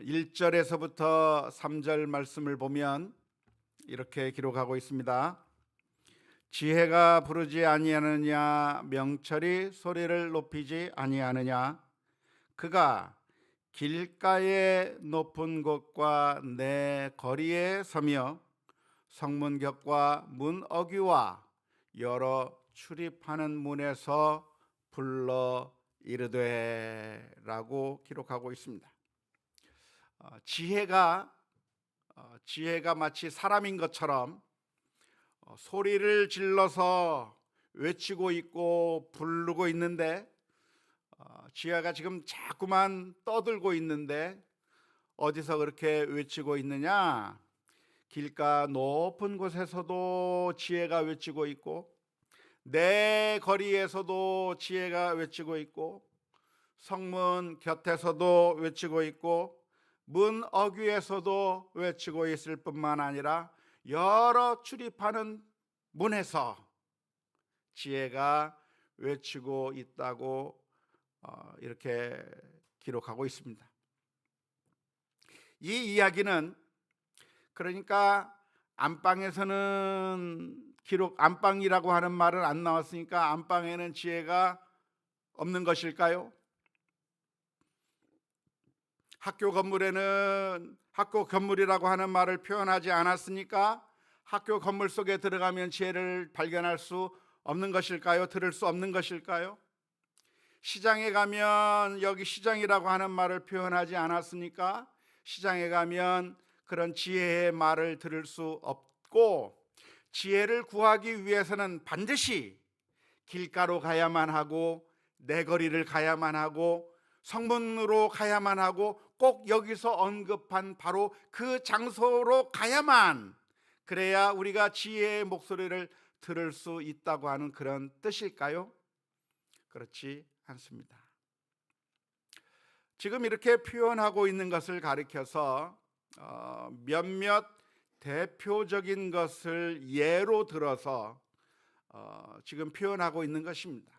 1절에서부터 3절 말씀을 보면 이렇게 기록하고 있습니다. 지혜가 부르지 아니하느냐, 명철이 소리를 높이지 아니하느냐. 그가 길가의 높은 곳과 내 거리에 서며 성문 곁과 문 어귀와 여러 출입하는 문에서 불러 이르되 라고 기록하고 있습니다. 지혜가 마치 사람인 것처럼 소리를 질러서 외치고 있고 부르고 있는데, 지혜가 지금 자꾸만 떠들고 있는데 어디서 그렇게 외치고 있느냐? 길가 높은 곳에서도 지혜가 외치고 있고, 내 거리에서도 지혜가 외치고 있고, 성문 곁에서도 외치고 있고, 문 어귀에서도 외치고 있을 뿐만 아니라 여러 출입하는 문에서 지혜가 외치고 있다고 이렇게 기록하고 있습니다. 이 이야기는 그러니까 안방에서는 안방이라고 하는 말은 안 나왔으니까 안방에는 지혜가 없는 것일까요? 학교 건물에는 학교 건물이라고 하는 말을 표현하지 않았으니까 학교 건물 속에 들어가면 지혜를 발견할 수 없는 것일까요? 들을 수 없는 것일까요? 시장에 가면 여기 시장이라고 하는 말을 표현하지 않았으니까 시장에 가면 그런 지혜의 말을 들을 수 없고, 지혜를 구하기 위해서는 반드시 길가로 가야만 하고, 내 거리를 가야만 하고, 성문으로 가야만 하고, 꼭 여기서 언급한 바로 그 장소로 가야만, 그래야 우리가 지혜의 목소리를 들을 수 있다고 하는 그런 뜻일까요? 그렇지 않습니다. 지금 이렇게 표현하고 있는 것을 가리켜서 몇몇 대표적인 것을 예로 들어서 지금 표현하고 있는 것입니다.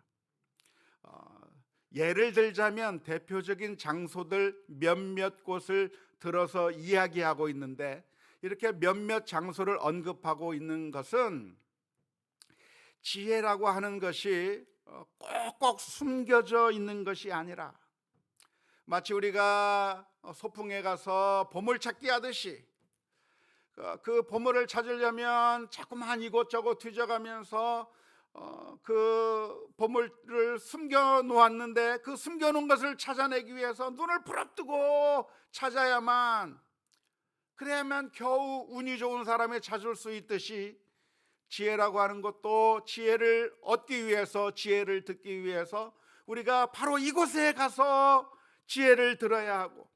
예를 들자면 대표적인 장소들 몇몇 곳을 들어서 이야기하고 있는데, 이렇게 몇몇 장소를 언급하고 있는 것은 지혜라고 하는 것이 꼭꼭 숨겨져 있는 것이 아니라, 마치 우리가 소풍에 가서 보물찾기 하듯이 그 보물을 찾으려면 자꾸만 이곳저곳 뒤져가면서 그 보물을 숨겨 놓았는데, 그 숨겨 놓은 것을 찾아내기 위해서 눈을 부릅뜨고 찾아야만, 그래야만 겨우 운이 좋은 사람이 찾을 수 있듯이, 지혜라고 하는 것도 지혜를 얻기 위해서, 지혜를 듣기 위해서 우리가 바로 이곳에 가서 지혜를 들어야 하고,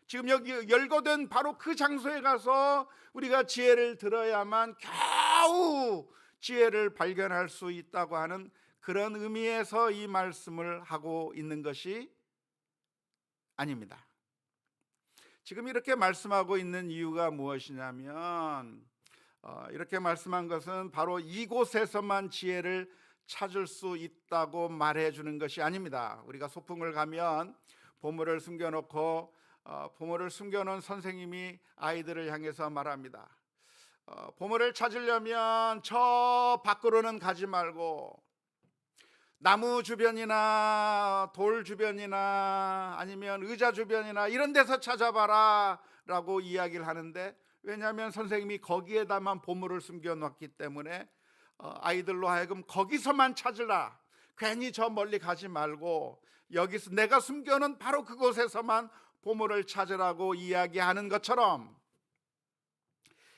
지금 여기 열거된 바로 그 장소에 가서 우리가 지혜를 들어야만 겨우 지혜를 발견할 수 있다고 하는 그런 의미에서 이 말씀을 하고 있는 것이 아닙니다. 지금 이렇게 말씀하고 있는 이유가 무엇이냐면, 이렇게 말씀한 것은 바로 이곳에서만 지혜를 찾을 수 있다고 말해 주는 것이 아닙니다. 우리가 소풍을 가면 보물을 숨겨놓고 보물을 숨겨놓은 선생님이 아이들을 향해서 말합니다. 보물을 찾으려면 저 밖으로는 가지 말고 나무 주변이나 돌 주변이나 아니면 의자 주변이나 이런 데서 찾아봐라 라고 이야기를 하는데, 왜냐하면 선생님이 거기에다만 보물을 숨겨놨기 때문에 아이들로 하여금 거기서만 찾으라, 괜히 저 멀리 가지 말고 여기서 내가 숨겨놓은 바로 그곳에서만 보물을 찾으라고 이야기하는 것처럼,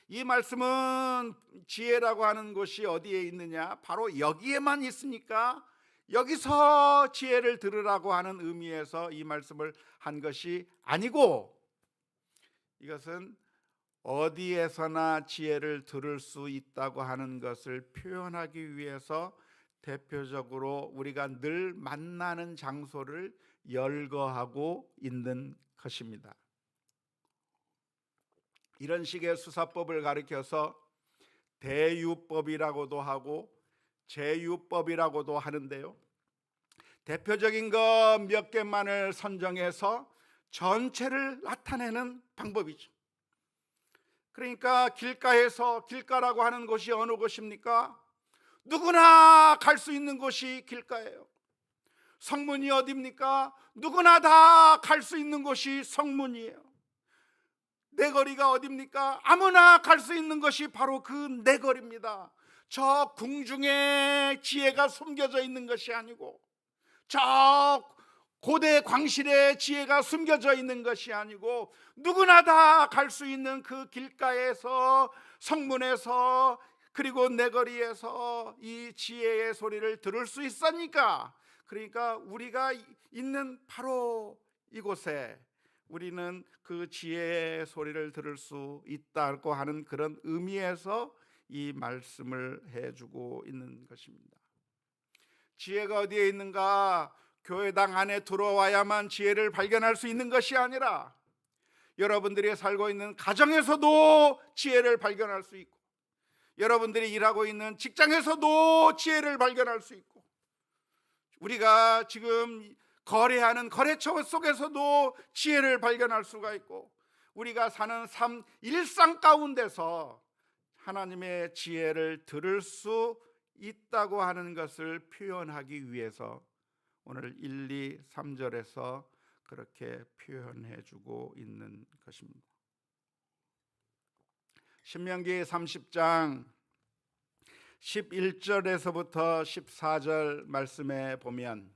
이 말씀은 지혜라고 하는 곳이 어디에 있느냐, 바로 여기에만 있으니까 여기서 지혜를 들으라고 하는 의미에서 이 말씀을 한 것이 아니고, 이것은 어디에서나 지혜를 들을 수 있다고 하는 것을 표현하기 위해서 대표적으로 우리가 늘 만나는 장소를 열거하고 있는 것입니다. 이런 식의 수사법을 가리켜서 대유법이라고도 하고 제유법이라고도 하는데요, 대표적인 것 몇 개만을 선정해서 전체를 나타내는 방법이죠. 그러니까 길가라고 하는 곳이 어느 곳입니까? 누구나 갈 수 있는 곳이 길가예요. 성문이 어디입니까? 누구나 다 갈 수 있는 곳이 성문이에요. 내거리가 어디입니까? 아무나 갈 수 있는 것이 바로 그 내거리입니다. 저 궁중에 지혜가 숨겨져 있는 것이 아니고, 저 고대 광실에 지혜가 숨겨져 있는 것이 아니고, 누구나 다 갈 수 있는 그 길가에서, 성문에서, 그리고 내거리에서 이 지혜의 소리를 들을 수 있으니까, 그러니까 우리가 있는 바로 이곳에 우리는 그 지혜의 소리를 들을 수 있다고 하는 그런 의미에서 이 말씀을 해주고 있는 것입니다. 지혜가 어디에 있는가? 교회당 안에 들어와야만 지혜를 발견할 수 있는 것이 아니라 여러분들이 살고 있는 가정에서도 지혜를 발견할 수 있고, 여러분들이 일하고 있는 직장에서도 지혜를 발견할 수 있고, 우리가 지금 거래하는 거래처 속에서도 지혜를 발견할 수가 있고, 우리가 사는 삶 일상 가운데서 하나님의 지혜를 들을 수 있다고 하는 것을 표현하기 위해서 오늘 1, 2, 3절에서 그렇게 표현해 주고 있는 것입니다. 신명기 30장 11절에서부터 14절 말씀에 보면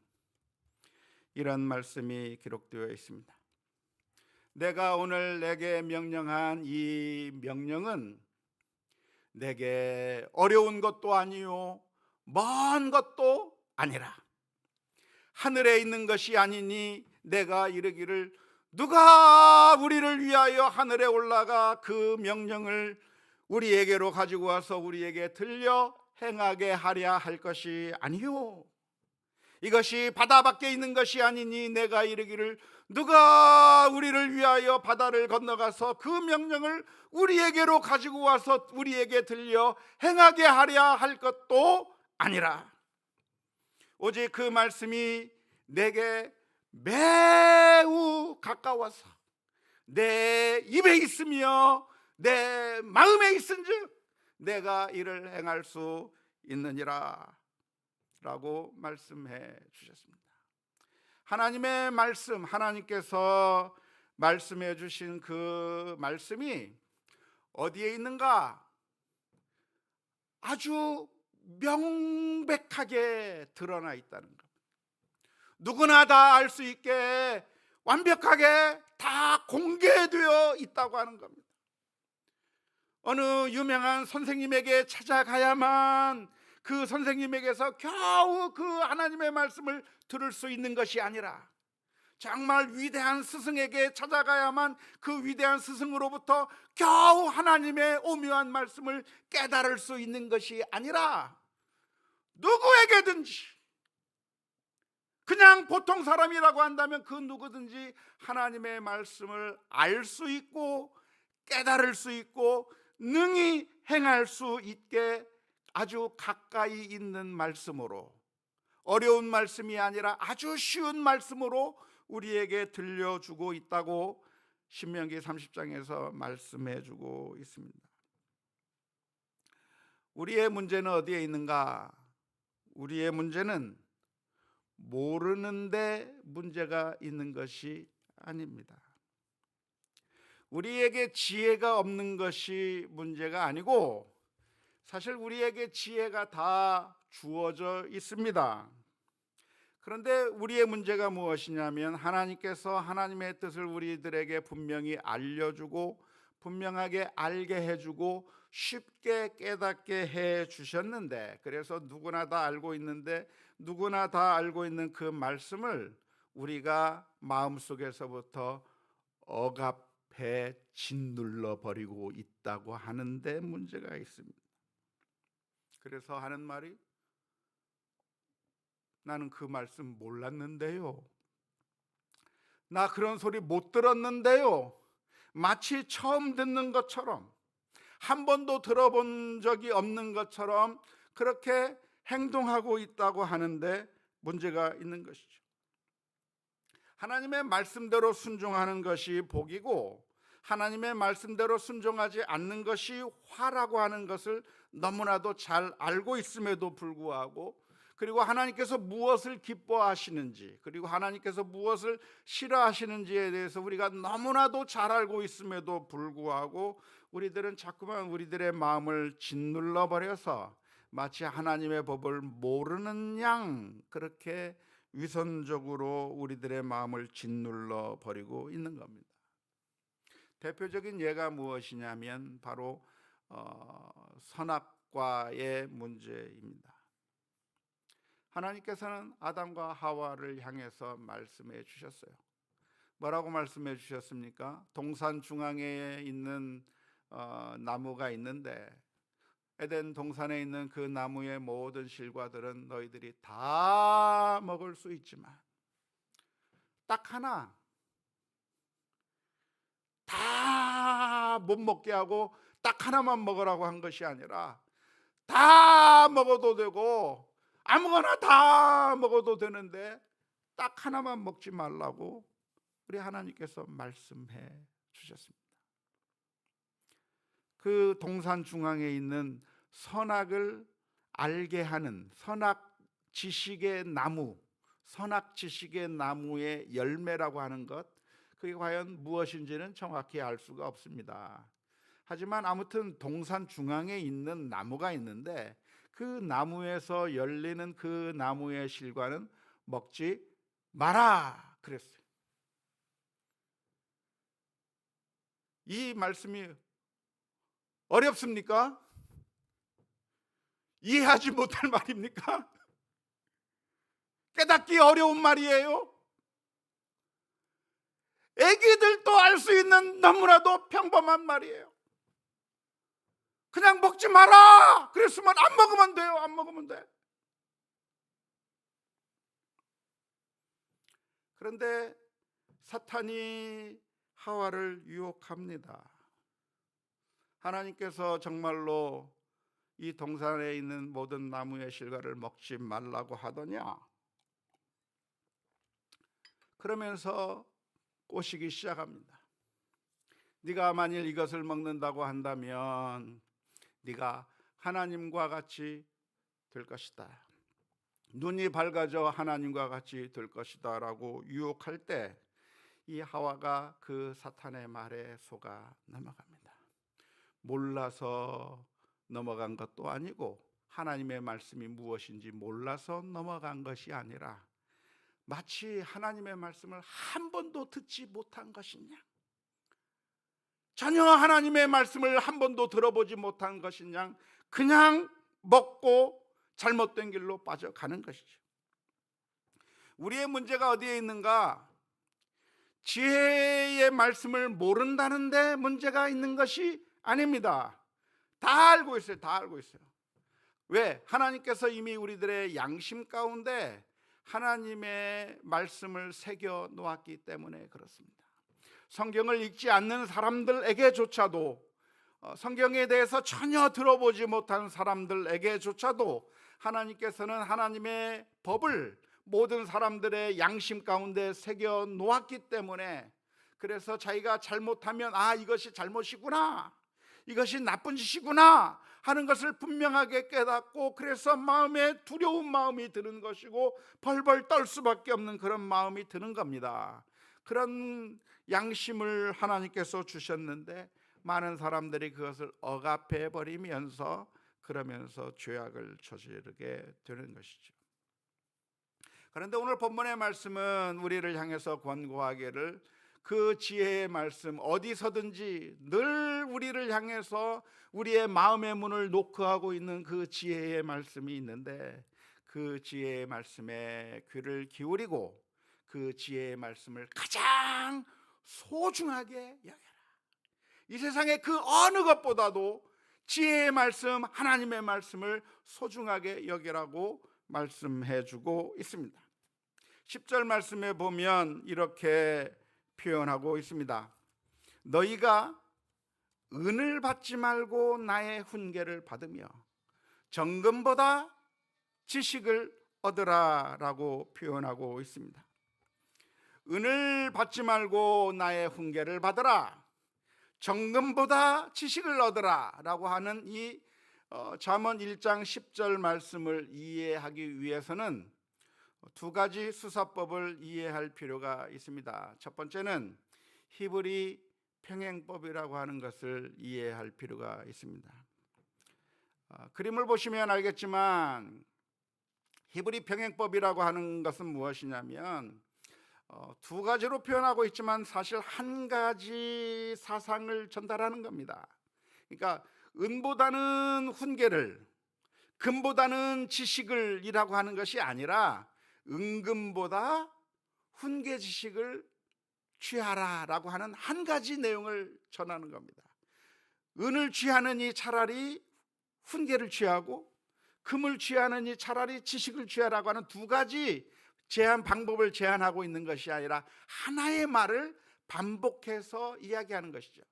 이런 말씀이 기록되어 있습니다. 내가 오늘 내게 명령한 이 명령은 내게 어려운 것도 아니요 먼 것도 아니라 하늘에 있는 것이 아니니 내가 이르기를 누가 우리를 위하여 하늘에 올라가 그 명령을 우리에게로 가지고 와서 우리에게 들려 행하게 하랴 할 것이 아니요 이것이 바다 밖에 있는 것이 아니니 내가 이르기를 누가 우리를 위하여 바다를 건너가서 그 명령을 우리에게로 가지고 와서 우리에게 들려 행하게 하랴 할 것도 아니라 오직 그 말씀이 내게 매우 가까워서 내 입에 있으며 내 마음에 있은즉 내가 이를 행할 수 있느니라 라고 말씀해 주셨습니다. 하나님의 말씀, 하나님께서 말씀해 주신 그 말씀이 어디에 있는가? 아주 명백하게 드러나 있다는 겁니다. 누구나 다 알 수 있게 완벽하게 다 공개되어 있다고 하는 겁니다. 어느 유명한 선생님에게 찾아가야만 그 선생님에게서 겨우 그 하나님의 말씀을 들을 수 있는 것이 아니라 정말 위대한 스승에게 찾아가야만 그 위대한 스승으로부터 겨우 하나님의 오묘한 말씀을 깨달을 수 있는 것이 아니라 누구에게든지 그냥 보통 사람이라고 한다면 그 누구든지 하나님의 말씀을 알 수 있고 깨달을 수 있고 능히 행할 수 있게 아주 가까이 있는 말씀으로, 어려운 말씀이 아니라 아주 쉬운 말씀으로 우리에게 들려주고 있다고 신명기 30장에서 말씀해 주고 있습니다. 우리의 문제는 어디에 있는가? 우리의 문제는 모르는데 문제가 있는 것이 아닙니다. 우리에게 지혜가 없는 것이 문제가 아니고 사실 우리에게 지혜가 다 주어져 있습니다. 그런데 우리의 문제가 무엇이냐면 하나님께서 하나님의 뜻을 우리들에게 분명히 알려주고 분명하게 알게 해주고 쉽게 깨닫게 해주셨는데, 그래서 누구나 다 알고 있는데 누구나 다 알고 있는 그 말씀을 우리가 마음속에서부터 억압해 짓눌러 버리고 있다고 하는데 문제가 있습니다. 그래서 하는 말이 나는 그 말씀 몰랐는데요, 나 그런 소리 못 들었는데요, 마치 처음 듣는 것처럼 한 번도 들어본 적이 없는 것처럼 그렇게 행동하고 있다고 하는데 문제가 있는 것이죠. 하나님의 말씀대로 순종하는 것이 복이고 하나님의 말씀대로 순종하지 않는 것이 화라고 하는 것을 너무나도 잘 알고 있음에도 불구하고, 그리고 하나님께서 무엇을 기뻐하시는지, 그리고 하나님께서 무엇을 싫어하시는지에 대해서 우리가 너무나도 잘 알고 있음에도 불구하고 우리들은 자꾸만 우리들의 마음을 짓눌러 버려서 마치 하나님의 법을 모르는 양 그렇게 위선적으로 우리들의 마음을 짓눌러 버리고 있는 겁니다. 대표적인 예가 무엇이냐면 바로 선악과의 문제입니다. 하나님께서는 아담과 하와를 향해서 말씀해 주셨어요. 뭐라고 말씀해 주셨습니까? 동산 중앙에 있는 나무가 있는데 에덴 동산에 있는 그 나무의 모든 실과들은 너희들이 다 먹을 수 있지만 딱 하나 다 못 먹게 하고 딱 하나만 먹으라고 한 것이 아니라 다 먹어도 되고 아무거나 다 먹어도 되는데 딱 하나만 먹지 말라고 우리 하나님께서 말씀해 주셨습니다. 그 동산 중앙에 있는 선악을 알게 하는 선악 지식의 나무, 선악 지식의 나무의 열매라고 하는 것, 그게 과연 무엇인지는 정확히 알 수가 없습니다. 하지만 아무튼 동산 중앙에 있는 나무가 있는데 그 나무에서 열리는 그 나무의 실과는 먹지 마라 그랬어요. 이 말씀이 어렵습니까? 이해하지 못할 말입니까? 깨닫기 어려운 말이에요. 애기들도 알 수 있는 너무나도 평범한 말이에요. 그냥 먹지 마라 그랬으면 안 먹으면 돼요. 안 먹으면 돼. 그런데 사탄이 하와를 유혹합니다. 하나님께서 정말로 이 동산에 있는 모든 나무의 실과를 먹지 말라고 하더냐? 그러면서 꼬시기 시작합니다. 네가 만일 이것을 먹는다고 한다면 네가 하나님과 같이 될 것이다. 눈이 밝아져 하나님과 같이 될 것이다 라고 유혹할 때 이 하와가 그 사탄의 말에 속아 넘어갑니다. 몰라서 넘어간 것도 아니고 하나님의 말씀이 무엇인지 몰라서 넘어간 것이 아니라 마치 하나님의 말씀을 한 번도 듣지 못한 것이냐, 전혀 하나님의 말씀을 한 번도 들어보지 못한 것이냐, 그냥 먹고 잘못된 길로 빠져가는 것이죠. 우리의 문제가 어디에 있는가? 지혜의 말씀을 모른다는 데 문제가 있는 것이 아닙니다. 다 알고 있어요. 다 알고 있어요. 왜? 하나님께서 이미 우리들의 양심 가운데 하나님의 말씀을 새겨 놓았기 때문에 그렇습니다. 성경을 읽지 않는 사람들에게조차도, 성경에 대해서 전혀 들어보지 못한 사람들에게조차도 하나님께서는 하나님의 법을 모든 사람들의 양심 가운데 새겨 놓았기 때문에, 그래서 자기가 잘못하면 이것이 잘못이구나, 이것이 나쁜 짓이구나 하는 것을 분명하게 깨닫고, 그래서 마음에 두려운 마음이 드는 것이고 벌벌 떨 수밖에 없는 그런 마음이 드는 겁니다. 그런 양심을 하나님께서 주셨는데 많은 사람들이 그것을 억압해 버리면서 그러면서 죄악을 저지르게 되는 것이죠. 그런데 오늘 본문의 말씀은 우리를 향해서 권고하기를 그 지혜의 말씀, 어디서든지 늘 우리를 향해서 우리의 마음의 문을 노크하고 있는 그 지혜의 말씀이 있는데 그 지혜의 말씀에 귀를 기울이고 그 지혜의 말씀을 가장 소중하게 여겨라. 이 세상의 그 어느 것보다도 지혜의 말씀, 하나님의 말씀을 소중하게 여기라고 말씀해주고 있습니다. 10절 말씀에 보면 이렇게 표현하고 있습니다. 너희가 은을 받지 말고 나의 훈계를 받으며 정금보다 지식을 얻으라 라고 표현하고 있습니다. 은을 받지 말고 나의 훈계를 받으라. 정금보다 지식을 얻으라 라고 하는 이 잠언 1장 10절 말씀을 이해하기 위해서는 두 가지 수사법을 이해할 필요가 있습니다. 첫 번째는 히브리 평행법이라고 하는 것을 이해할 필요가 있습니다. 그림을 보시면 알겠지만 히브리 평행법이라고 하는 것은 무엇이냐면 두 가지로 표현하고 있지만 사실 한 가지 사상을 전달하는 겁니다. 그러니까 은보다는 훈계를, 금보다는 지식을 이라고 하는 것이 아니라 은금보다 훈계 지식을 취하라라고 하는 한 가지 내용을 전하는 겁니다. 은을 취하느니 차라리 훈계를 취하고, 금을 취하느니 차라리 지식을 취하라고 하는 두 가지 제한 방법을 제한하고 있는 것이 아니라 하나의 말을 반복해서 이야기하는 것이죠.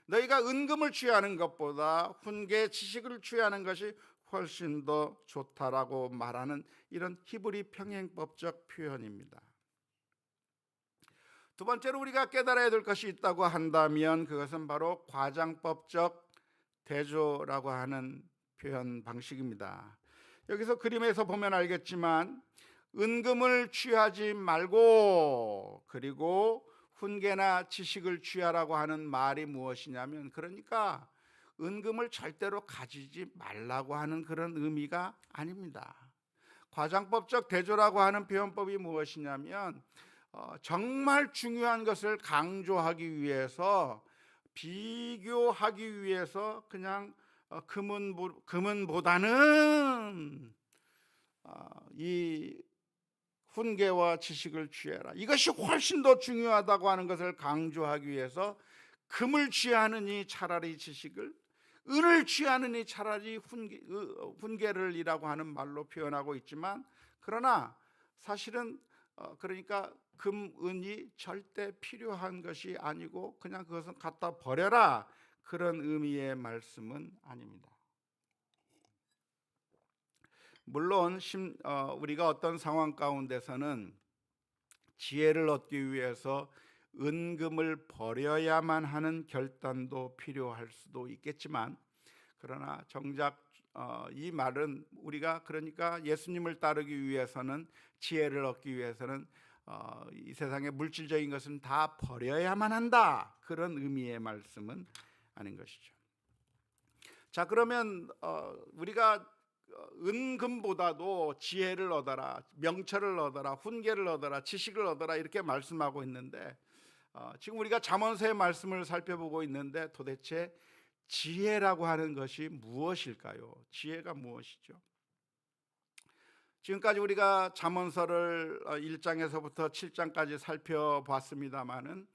너희가 은금을 취하는 것보다 훈계 지식을 취하는 것이 훨씬 더 좋다라고 말하는 이런 히브리 평행법적 표현입니다. 두 번째로 우리가 깨달아야 될 것이 있다고 한다면 그것은 바로 과장법적 대조라고 하는 표현 방식입니다. 여기서 그림에서 보면 알겠지만 은금을 취하지 말고 그리고 훈계나 지식을 취하라고 하는 말이 무엇이냐면, 그러니까 은금을 절대로 가지지 말라고 하는 그런 의미가 아닙니다. 과장법적 대조라고 하는 표현법이 무엇이냐면 정말 중요한 것을 강조하기 위해서, 비교하기 위해서 그냥 금은보다는 이 훈계와 지식을 취해라, 이것이 훨씬 더 중요하다고 하는 것을 강조하기 위해서 금을 취하느니 차라리 지식을, 은을 취하느니 차라리 훈계를 이라고 하는 말로 표현하고 있지만, 그러나 사실은 그러니까 금, 은이 절대 필요한 것이 아니고 그냥 그것은 갖다 버려라, 그런 의미의 말씀은 아닙니다. 물론 우리가 어떤 상황 가운데서는 지혜를 얻기 위해서 은금을 버려야만 하는 결단도 필요할 수도 있겠지만, 그러나 정작 이 말은 우리가 그러니까 예수님을 따르기 위해서는, 지혜를 얻기 위해서는 이 세상의 물질적인 것은 다 버려야만 한다, 그런 의미의 말씀은 아닌 것이죠. 자, 그러면 우리가 은금보다도 지혜를 얻어라, 명철을 얻어라, 훈계를 얻어라, 지식을 얻어라 이렇게 말씀하고 있는데, 지금 우리가 잠언서의 말씀을 살펴보고 있는데 도대체 지혜라고 하는 것이 무엇일까요? 지혜가 무엇이죠? 지금까지 우리가 잠언서를 1장에서부터 7장까지 살펴봤습니다마는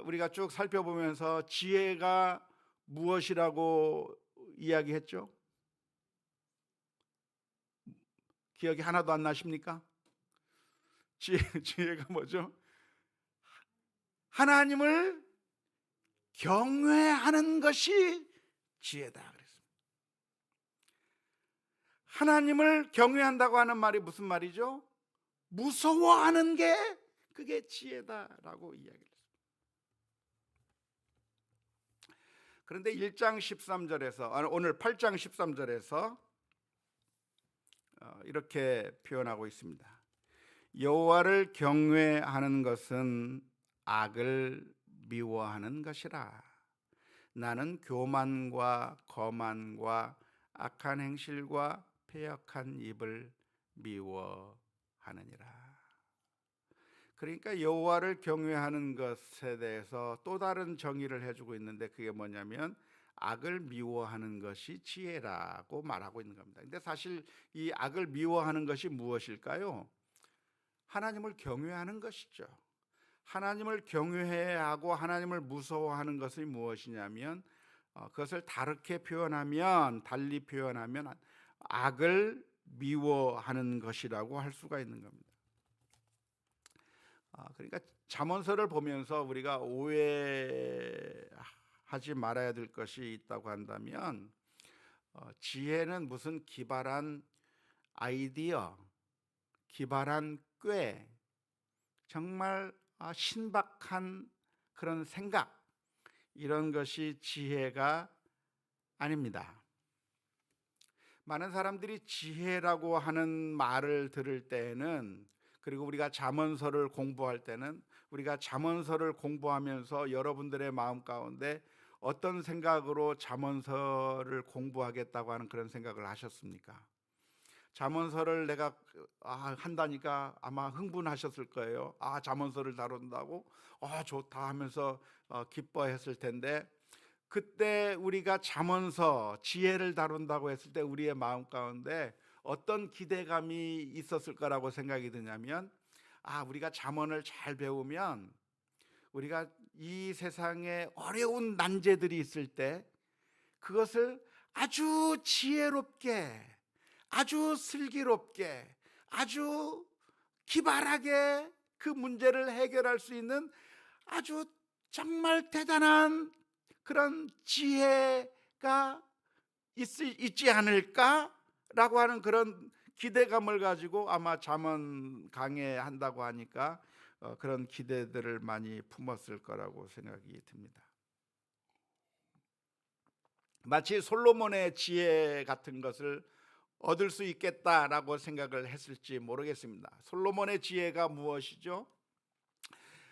우리가 쭉 살펴보면서 지혜가 무엇이라고 이야기했죠? 기억이 하나도 안 나십니까? 지혜가 뭐죠? 하나님을 경외하는 것이 지혜다 그랬습니다. 하나님을 경외한다고 하는 말이 무슨 말이죠? 무서워하는 게 그게 지혜다라고 이야기했습니다. 그런데 1장 13절에서 오늘 8장 13절에서 이렇게 표현하고 있습니다. 여호와를 경외하는 것은 악을 미워하는 것이라. 나는 교만과 거만과 악한 행실과 패역한 입을 미워하느니라. 그러니까 여호와를 경외하는 것에 대해서 또 다른 정의를 해주고 있는데, 그게 뭐냐면 악을 미워하는 것이 지혜라고 말하고 있는 겁니다. 근데 사실 이 악을 미워하는 것이 무엇일까요? 하나님을 경외하는 것이죠. 하나님을 경외해야 하고 하나님을 무서워하는 것이 무엇이냐면 그것을 달리 표현하면 악을 미워하는 것이라고 할 수가 있는 겁니다. 그러니까 잠언서를 보면서 우리가 오해하지 말아야 될 것이 있다고 한다면, 지혜는 무슨 기발한 아이디어, 기발한 꾀, 정말 신박한 그런 생각, 이런 것이 지혜가 아닙니다. 많은 사람들이 지혜라고 하는 말을 들을 때에는, 그리고 우리가 잠언서를 공부할 때는, 우리가 잠언서를 공부하면서 여러분들의 마음 가운데 어떤 생각으로 잠언서를 공부하겠다고 하는 그런 생각을 하셨습니까? 잠언서를 내가 한다니까 아마 흥분하셨을 거예요. 잠언서를 다룬다고? 좋다 하면서 기뻐했을 텐데, 그때 우리가 잠언서 지혜를 다룬다고 했을 때 우리의 마음 가운데 어떤 기대감이 있었을 거라고 생각이 드냐면, 우리가 잠언을 잘 배우면 우리가 이 세상에 어려운 난제들이 있을 때 그것을 아주 지혜롭게, 아주 슬기롭게, 아주 기발하게 그 문제를 해결할 수 있는 아주 정말 대단한 그런 지혜가 있지 않을까라고 하는 그런 기대감을 가지고 아마 잠언 강해한다고 하니까 그런 기대들을 많이 품었을 거라고 생각이 듭니다. 마치 솔로몬의 지혜 같은 것을 얻을 수 있겠다라고 생각을 했을지 모르겠습니다. 솔로몬의 지혜가 무엇이죠?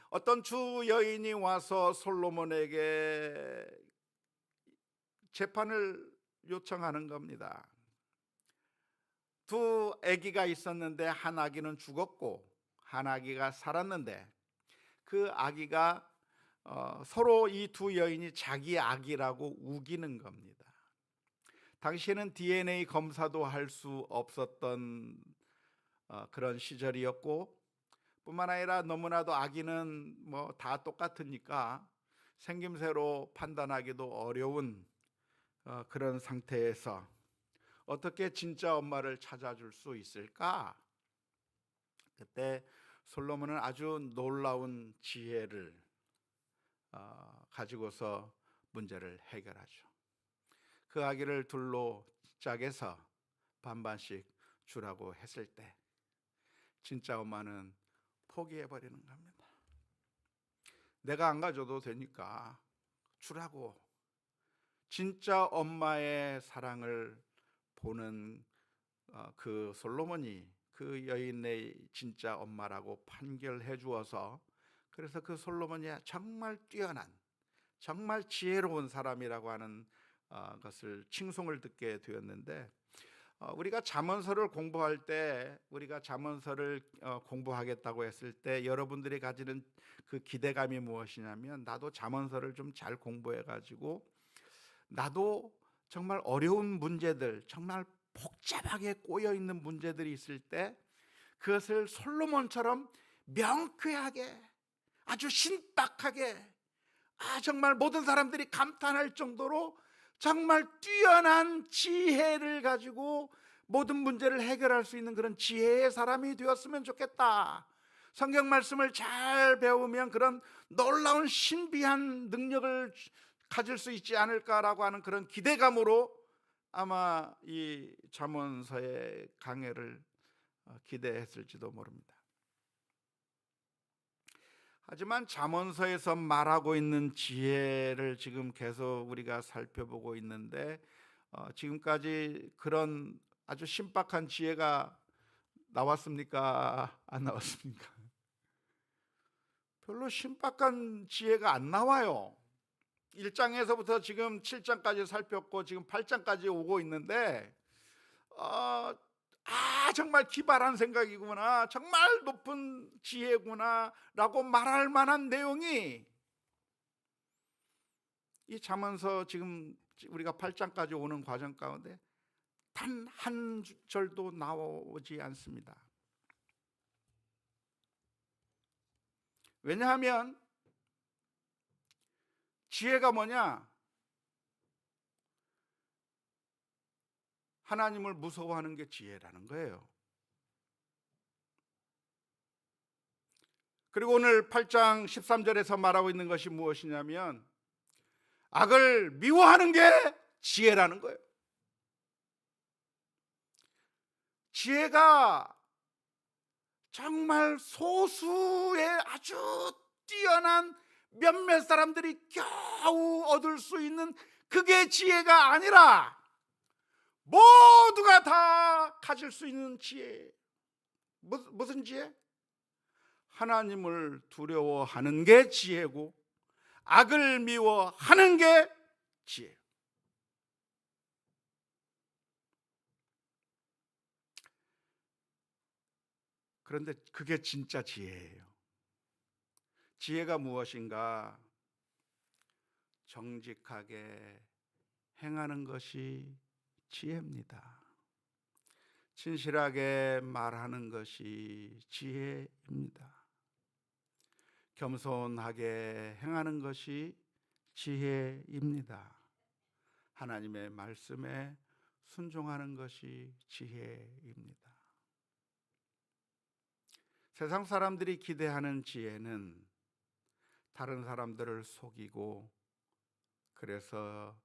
어떤 주 여인이 와서 솔로몬에게 재판을 요청하는 겁니다. 두 아기가 있었는데 한 아기는 죽었고 한 아기가 살았는데, 그 아기가 서로 이 두 여인이 자기 아기라고 우기는 겁니다. 당시에는 DNA 검사도 할 수 없었던 그런 시절이었고, 뿐만 아니라 너무나도 아기는 뭐 다 똑같으니까 생김새로 판단하기도 어려운 그런 상태에서 어떻게 진짜 엄마를 찾아줄 수 있을까? 그때 솔로몬은 아주 놀라운 지혜를 가지고서 문제를 해결하죠. 그 아기를 둘로 짝에서 반반씩 주라고 했을 때 진짜 엄마는 포기해버리는 겁니다. 내가 안 가져도 되니까 주라고. 진짜 엄마의 사랑을 보는 그 솔로몬이 그 여인의 진짜 엄마라고 판결해 주어서, 그래서 그 솔로몬이 정말 뛰어난, 정말 지혜로운 사람이라고 하는 것을 칭송을 듣게 되었는데, 우리가 잠언서를 공부할 때, 우리가 잠언서를 공부하겠다고 했을 때 여러분들이 가지는 그 기대감이 무엇이냐면, 나도 잠언서를 좀 잘 공부해 가지고 나도 정말 어려운 문제들, 정말 복잡하게 꼬여 있는 문제들이 있을 때 그것을 솔로몬처럼 명쾌하게, 아주 신박하게, 정말 모든 사람들이 감탄할 정도로 정말 뛰어난 지혜를 가지고 모든 문제를 해결할 수 있는 그런 지혜의 사람이 되었으면 좋겠다. 성경 말씀을 잘 배우면 그런 놀라운 신비한 능력을 가질 수 있지 않을까라고 하는 그런 기대감으로 아마 이 잠언서의 강해를 기대했을지도 모릅니다. 하지만 잠언서에서 말하고 있는 지혜를 지금 계속 우리가 살펴보고 있는데, 지금까지 그런 아주 신박한 지혜가 나왔습니까? 안 나왔습니까? 별로 신박한 지혜가 안 나와요. 1장에서부터 지금 7장까지 살폈고 지금 8장까지 오고 있는데, 정말 기발한 생각이구나, 정말 높은 지혜구나 라고 말할 만한 내용이 이 잠언서 지금 우리가 8장까지 오는 과정 가운데 단 한 절도 나오지 않습니다. 왜냐하면 지혜가 뭐냐? 하나님을 무서워하는 게 지혜라는 거예요. 그리고 오늘 8장 13절에서 말하고 있는 것이 무엇이냐면, 악을 미워하는 게 지혜라는 거예요. 지혜가 정말 소수의 아주 뛰어난 몇몇 사람들이 겨우 얻을 수 있는 그게 지혜가 아니라 모두가 다 가질 수 있는 지혜. 무슨 지혜? 하나님을 두려워하는 게 지혜고 악을 미워하는 게 지혜. 그런데 그게 진짜 지혜예요. 지혜가 무엇인가? 정직하게 행하는 것이 지혜입니다. 진실하게 말하는 것이 지혜입니다. 겸손하게 행하는 것이 지혜입니다. 하나님의 말씀에 순종하는 것이 지혜입니다. 세상 사람들이 기대하는 지혜는 다른 사람들을 속이고 그래서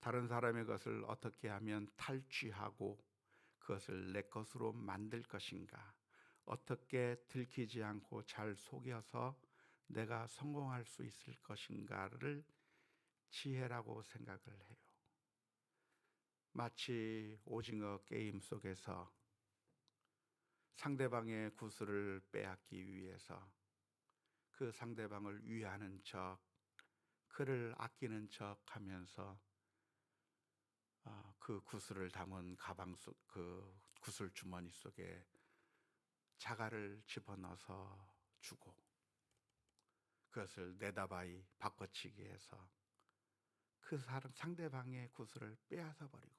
다른 사람의 것을 어떻게 하면 탈취하고 그것을 내 것으로 만들 것인가, 어떻게 들키지 않고 잘 속여서 내가 성공할 수 있을 것인가를 지혜라고 생각을 해요. 마치 오징어 게임 속에서 상대방의 구슬을 빼앗기 위해서 그 상대방을 위하는 척, 그를 아끼는 척 하면서 그 구슬을 담은 가방 속, 그 구슬 주머니 속에 자갈을 집어넣어서 주고 그것을 내다바이 바꿔치기 해서 그 사람 상대방의 구슬을 빼앗아 버리고,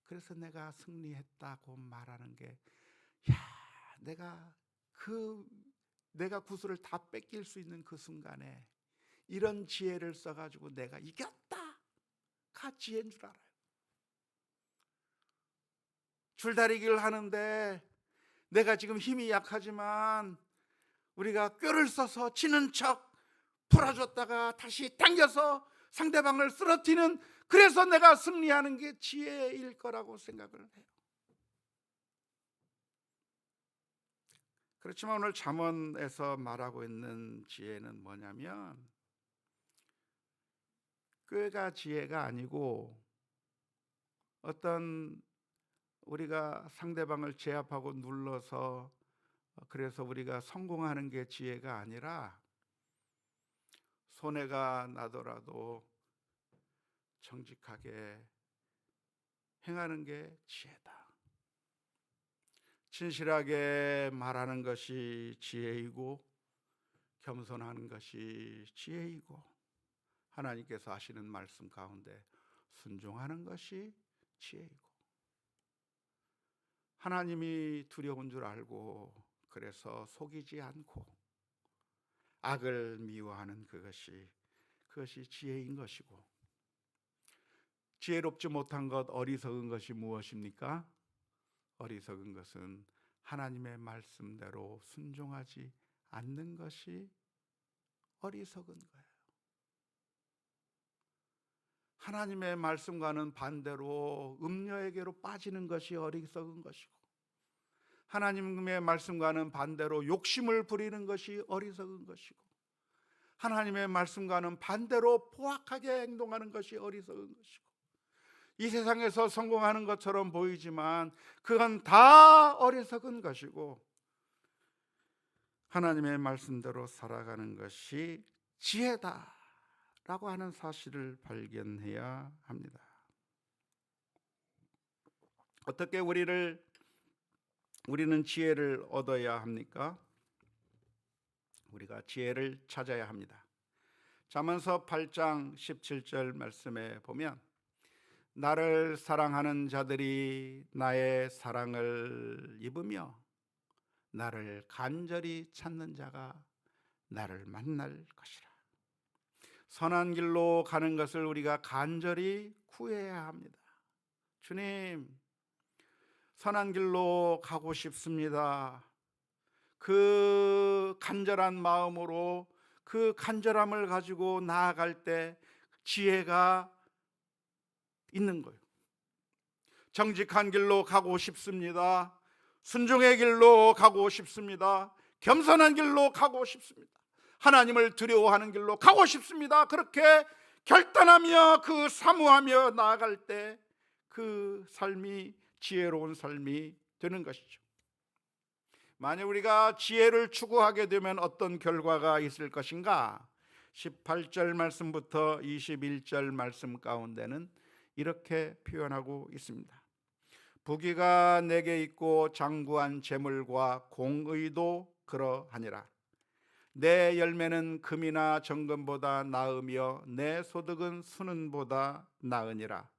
그래서 내가 승리했다고 말하는 게, 내가 구슬을 다 뺏길 수 있는 그 순간에 이런 지혜를 써가지고 내가 이겼다가 지혜인 줄 알아요. 줄다리기를 하는데 내가 지금 힘이 약하지만 우리가 꾀를 써서 치는 척 풀어줬다가 다시 당겨서 상대방을 쓰러뜨리는, 그래서 내가 승리하는 게 지혜일 거라고 생각을 해요. 그렇지만 오늘 잠언에서 말하고 있는 지혜는 뭐냐면, 꾀가 지혜가 아니고 어떤 우리가 상대방을 제압하고 눌러서 그래서 우리가 성공하는 게 지혜가 아니라, 손해가 나더라도 정직하게 행하는 게 지혜다. 진실하게 말하는 것이 지혜이고 겸손하는 것이 지혜이고 하나님께서 하시는 말씀 가운데 순종하는 것이 지혜이고, 하나님이 두려운 줄 알고 그래서 속이지 않고 악을 미워하는 그것이 지혜인 것이고, 지혜롭지 못한 것, 어리석은 것이 무엇입니까? 어리석은 것은 하나님의 말씀대로 순종하지 않는 것이 어리석은 거예요. 하나님의 말씀과는 반대로 음녀에게로 빠지는 것이 어리석은 것이고, 하나님의 말씀과는 반대로 욕심을 부리는 것이 어리석은 것이고, 하나님의 말씀과는 반대로 포악하게 행동하는 것이 어리석은 것이고, 이 세상에서 성공하는 것처럼 보이지만 그건 다 어리석은 것이고, 하나님의 말씀대로 살아가는 것이 지혜다라고 하는 사실을 발견해야 합니다. 어떻게 우리는 지혜를 얻어야 합니까? 우리가 지혜를 찾아야 합니다. 잠언서 8장 17절 말씀에 보면, 나를 사랑하는 자들이 나의 사랑을 입으며 나를 간절히 찾는 자가 나를 만날 것이라. 선한 길로 가는 것을 우리가 간절히 구해야 합니다. 주님, 선한 길로 가고 싶습니다. 그 간절한 마음으로, 그 간절함을 가지고 나아갈 때 지혜가 있는 거예요. 정직한 길로 가고 싶습니다. 순종의 길로 가고 싶습니다. 겸손한 길로 가고 싶습니다. 하나님을 두려워하는 길로 가고 싶습니다. 그렇게 결단하며 그 사모하며 나아갈 때 그 삶이 지혜로운 삶이 되는 것이죠. 만약 우리가 지혜를 추구하게 되면 어떤 결과가 있을 것인가? 18절 말씀부터 21절 말씀 가운데는 이렇게 표현하고 있습니다. 부귀가 내게 있고 장구한 재물과 공의도 그러하니라. 내 열매는 금이나 정금보다 나으며 내 소득은 순은보다 나으니라.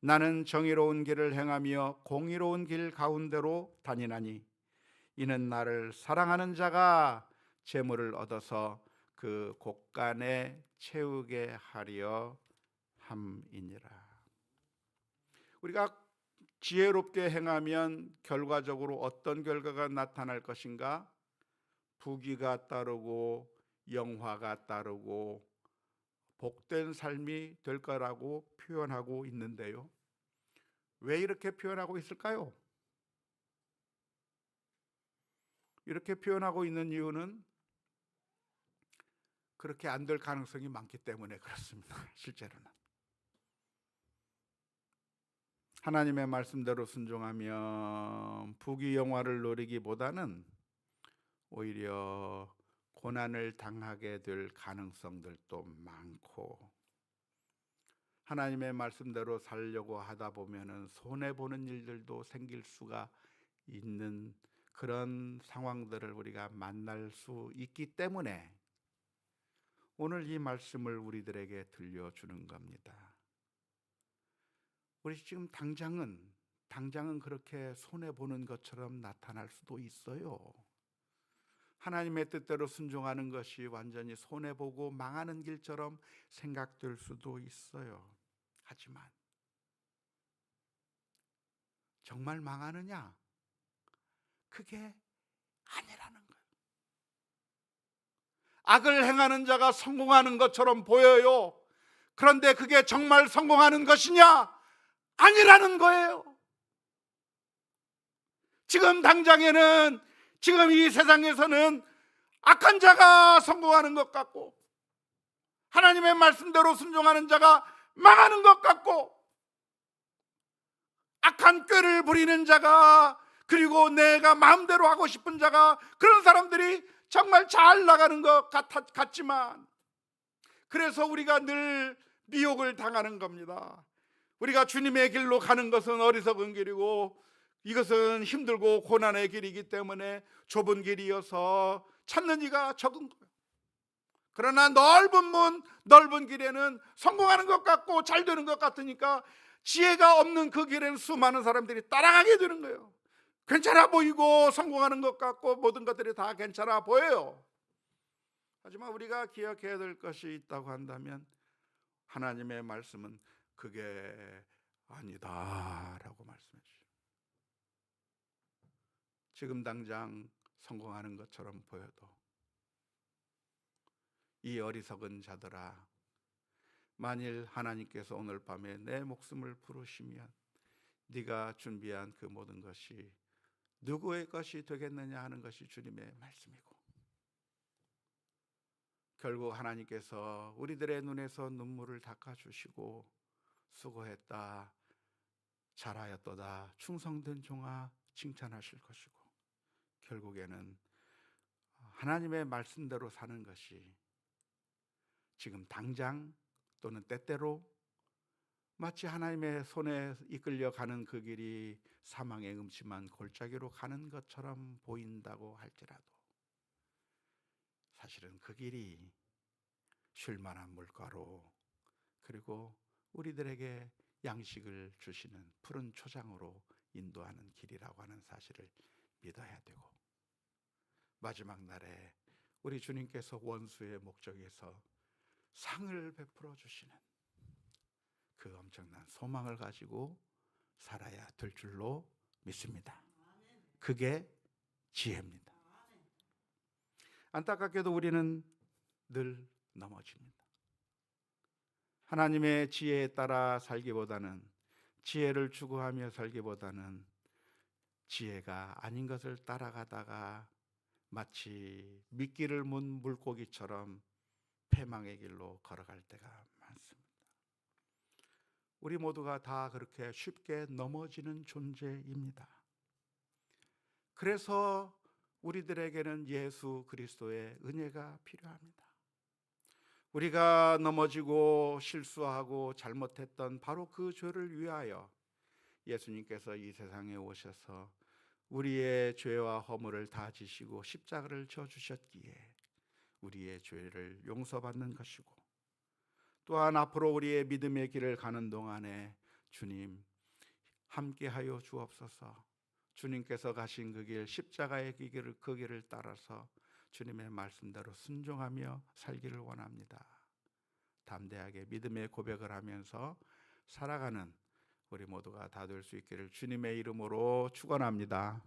나는 정의로운 길을 행하며 공의로운 길 가운데로 다니나니 이는 나를 사랑하는 자가 재물을 얻어서 그 곳간에 채우게 하려 함이니라. 우리가 지혜롭게 행하면 결과적으로 어떤 결과가 나타날 것인가? 부귀가 따르고 영화가 따르고 복된 삶이 될 거라고 표현하고 있는데요. 왜 이렇게 표현하고 있을까요? 이렇게 표현하고 있는 이유는 그렇게 안 될 가능성이 많기 때문에 그렇습니다. 실제로는 하나님의 말씀대로 순종하면 부귀 영화를 누리기보다는 오히려 고난을 당하게 될 가능성들도 많고, 하나님의 말씀대로 살려고 하다 보면은 손해 보는 일들도 생길 수가 있는 그런 상황들을 우리가 만날 수 있기 때문에 오늘 이 말씀을 우리들에게 들려주는 겁니다. 우리 지금 당장은 그렇게 손해 보는 것처럼 나타날 수도 있어요. 하나님의 뜻대로 순종하는 것이 완전히 손해 보고 망하는 길처럼 생각될 수도 있어요. 하지만 정말 망하느냐? 그게 아니라는 거예요. 악을 행하는 자가 성공하는 것처럼 보여요. 그런데 그게 정말 성공하는 것이냐? 아니라는 거예요. 지금 당장에는, 지금 이 세상에서는 악한 자가 성공하는 것 같고 하나님의 말씀대로 순종하는 자가 망하는 것 같고, 악한 꾀를 부리는 자가, 그리고 내가 마음대로 하고 싶은 자가, 그런 사람들이 정말 잘 나가는 것 같지만, 그래서 우리가 늘 미혹을 당하는 겁니다. 우리가 주님의 길로 가는 것은 어리석은 길이고 이것은 힘들고 고난의 길이기 때문에 좁은 길이어서 찾는 이가 적은 거예요. 그러나 넓은 길에는 성공하는 것 같고 잘 되는 것 같으니까 지혜가 없는 그 길에는 수많은 사람들이 따라가게 되는 거예요. 괜찮아 보이고 성공하는 것 같고 모든 것들이 다 괜찮아 보여요. 하지만 우리가 기억해야 될 것이 있다고 한다면 하나님의 말씀은 그게 아니다라고 말씀해 주시죠. 지금 당장 성공하는 것처럼 보여도 이 어리석은 자들아, 만일 하나님께서 오늘 밤에 내 목숨을 부르시면 네가 준비한 그 모든 것이 누구의 것이 되겠느냐 하는 것이 주님의 말씀이고, 결국 하나님께서 우리들의 눈에서 눈물을 닦아주시고 수고했다, 잘하였도다, 충성된 종아 칭찬하실 것이고, 결국에는 하나님의 말씀대로 사는 것이 지금 당장 또는 때때로 마치 하나님의 손에 이끌려 가는 그 길이 사망의 음침한 골짜기로 가는 것처럼 보인다고 할지라도 사실은 그 길이 쉴만한 물가로, 그리고 우리들에게 양식을 주시는 푸른 초장으로 인도하는 길이라고 하는 사실을 믿어야 되고, 마지막 날에 우리 주님께서 원수의 목적에서 상을 베풀어 주시는 그 엄청난 소망을 가지고 살아야 될 줄로 믿습니다. 그게 지혜입니다. 안타깝게도 우리는 늘 넘어집니다. 하나님의 지혜에 따라 살기보다는, 지혜를 추구하며 살기보다는 지혜가 아닌 것을 따라가다가 마치 미끼를 문 물고기처럼 패망의 길로 걸어갈 때가 많습니다. 우리 모두가 다 그렇게 쉽게 넘어지는 존재입니다. 그래서 우리들에게는 예수 그리스도의 은혜가 필요합니다. 우리가 넘어지고 실수하고 잘못했던 바로 그 죄를 위하여 예수님께서 이 세상에 오셔서 우리의 죄와 허물을 다 지시고 십자가를 져 주셨기에 우리의 죄를 용서받는 것이고, 또한 앞으로 우리의 믿음의 길을 가는 동안에 주님 함께하여 주옵소서. 주님께서 가신 그 길, 십자가의 그 길을 따라서 주님의 말씀대로 순종하며 살기를 원합니다. 담대하게 믿음의 고백을 하면서 살아가는 우리 모두가 다 될 수 있기를 주님의 이름으로 축원합니다.